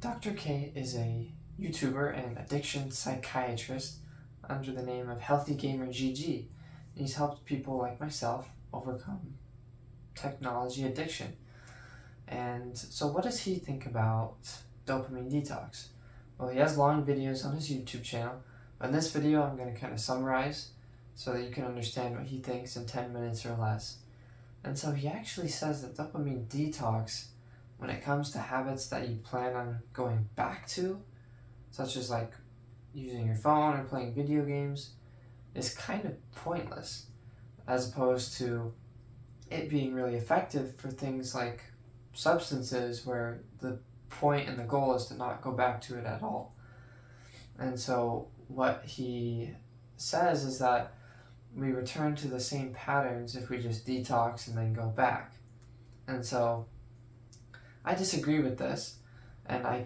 Dr. K is a YouTuber and addiction psychiatrist under the name of Healthy Gamer GG. He's helped people like myself overcome technology addiction. And so what does he think about dopamine detox? Well, he has long videos on his YouTube channel. In this video, I'm going to kind of summarize so that you can understand what he thinks in 10 minutes or less. And so he actually says that dopamine detox, when it comes to habits that you plan on going back to, such as like using your phone or playing video games, is kind of pointless, as opposed to it being really effective for things like substances where the point and the goal is to not go back to it at all. And so what he says is that we return to the same patterns if we just detox and then go back. And so I disagree with this, and I'm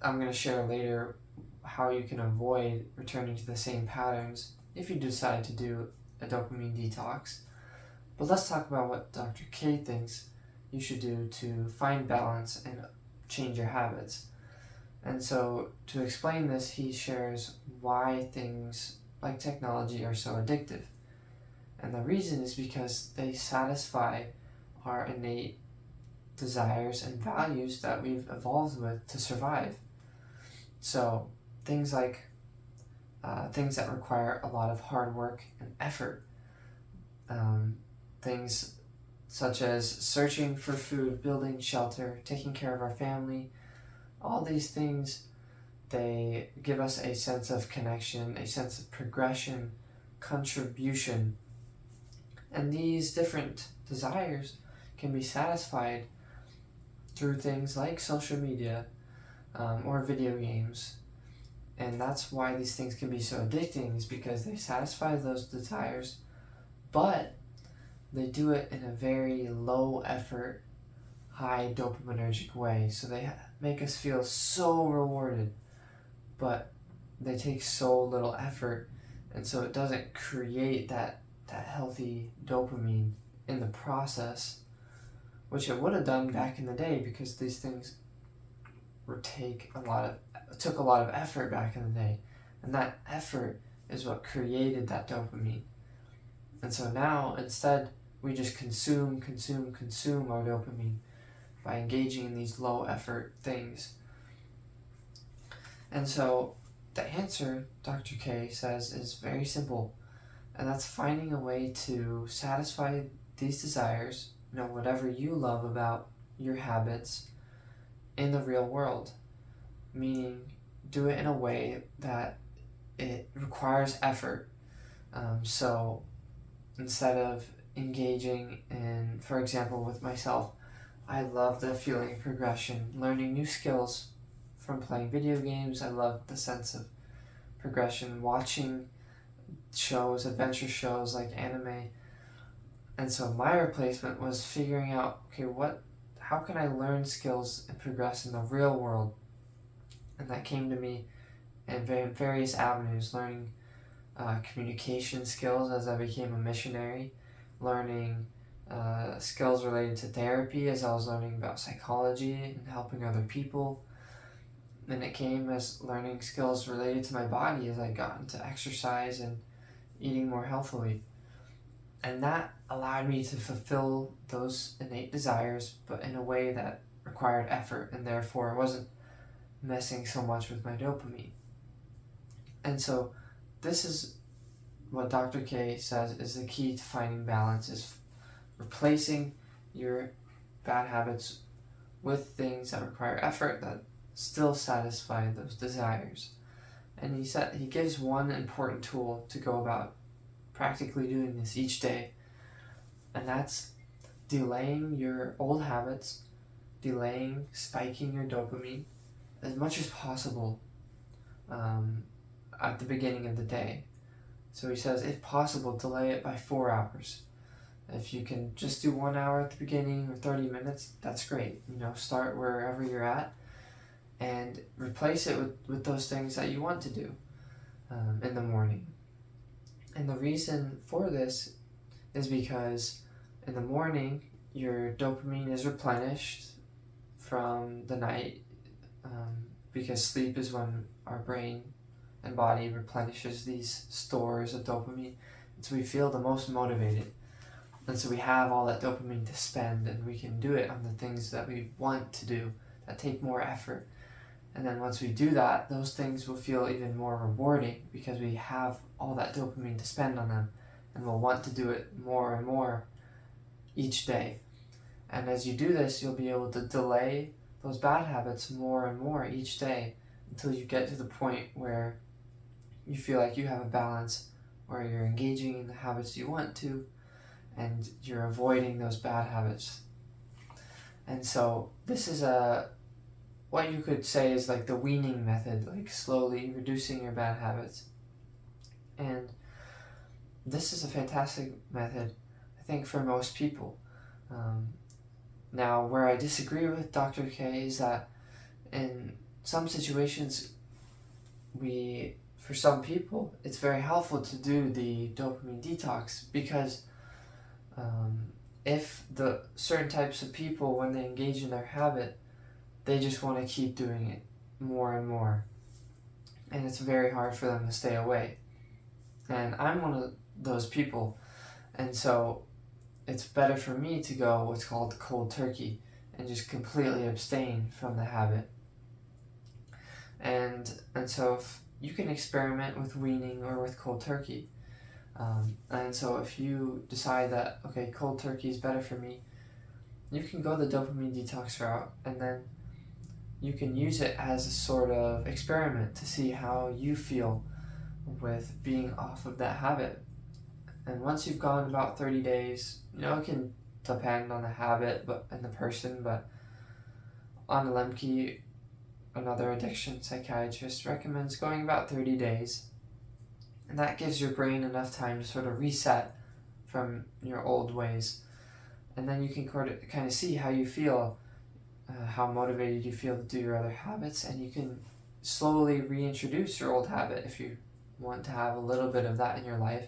going to share later how you can avoid returning to the same patterns if you decide to do a dopamine detox. But let's talk about what Dr. K thinks you should do to find balance and change your habits. And so to explain this, he shares why things like technology are so addictive. And the reason is because they satisfy our innate desires and values that we've evolved with to survive. So things like things that require a lot of hard work and effort, things such as searching for food, building shelter, taking care of our family, all these things, they give us a sense of connection, a sense of progression, contribution. And these different desires can be satisfied through things like social media or video games. And that's why these things can be so addicting, is because they satisfy those desires, but they do it in a very low effort, high dopaminergic way. So they make us feel so rewarded, but they take so little effort, and so it doesn't create that healthy dopamine in the process, which it would have done back in the day, because these things took a lot of effort back in the day, and that effort is what created that dopamine. And so now instead we just consume our dopamine by engaging in these low effort things. And so the answer, Dr. K says, is very simple, and that's finding a way to satisfy these desires, whatever you love about your habits, in the real world. Meaning, do it in a way that it requires effort. So instead of engaging in, for example, with myself, I love the feeling of progression, learning new skills from playing video games. I love the sense of progression, watching shows, adventure shows like anime. And so my replacement was figuring out, how can I learn skills and progress in the real world? And that came to me in various avenues, learning communication skills as I became a missionary, learning skills related to therapy as I was learning about psychology and helping other people. Then it came as learning skills related to my body as I got into exercise and eating more healthily. And that allowed me to fulfill those innate desires, but in a way that required effort, and therefore wasn't messing so much with my dopamine. And so this is what Dr. K says is the key to finding balance, is replacing your bad habits with things that require effort that still satisfy those desires. And he gives one important tool to go about practically doing this each day, and that's delaying your old habits, delaying spiking your dopamine as much as possible at the beginning of the day. So he says, if possible, delay it by 4 hours. If you can just do 1 hour at the beginning or 30 minutes, that's great. Start wherever you're at and replace it with those things that you want to do in the morning. And the reason for this is because in the morning, your dopamine is replenished from the night, because sleep is when our brain and body replenishes these stores of dopamine. And so we feel the most motivated. And so we have all that dopamine to spend, and we can do it on the things that we want to do that take more effort. And then once we do that, those things will feel even more rewarding because we have all that dopamine to spend on them, and we'll want to do it more and more each day. And as you do this, you'll be able to delay those bad habits more and more each day until you get to the point where you feel like you have a balance, where you're engaging in the habits you want to and you're avoiding those bad habits. And so this is what you could say is like the weaning method, like slowly reducing your bad habits. And this is a fantastic method, I think, for most people. Now, where I disagree with Dr. K is that in some situations, for some people, it's very helpful to do the dopamine detox because if the certain types of people, when they engage in their habit, they just want to keep doing it more and more. And it's very hard for them to stay away. And I'm one of those people. And so it's better for me to go what's called cold turkey and just completely abstain from the habit. And so if you can experiment with weaning or with cold turkey. And so if you decide that, okay, cold turkey is better for me, you can go the dopamine detox route, and then you can use it as a sort of experiment to see how you feel with being off of that habit. And once you've gone about 30 days, it can depend on the habit and the person, but Anna Lemke, another addiction psychiatrist, recommends going about 30 days. And that gives your brain enough time to sort of reset from your old ways. And then you can kind of see how you feel, how motivated you feel to do your other habits, and you can slowly reintroduce your old habit if you want to have a little bit of that in your life,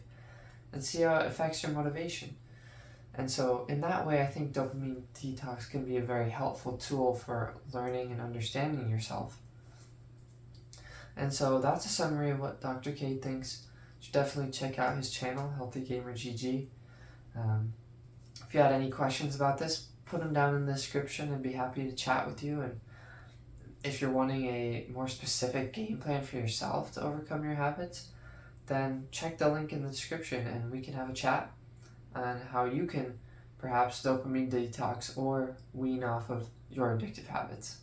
and see how it affects your motivation. And so in that way, I think dopamine detox can be a very helpful tool for learning and understanding yourself. And so that's a summary of what Dr. K thinks. You should definitely check out his channel, Healthy Gamer GG. If you had any questions about this, put them down in the description and be happy to chat with you. And if you're wanting a more specific game plan for yourself to overcome your habits, then check the link in the description and we can have a chat on how you can perhaps dopamine detox or wean off of your addictive habits.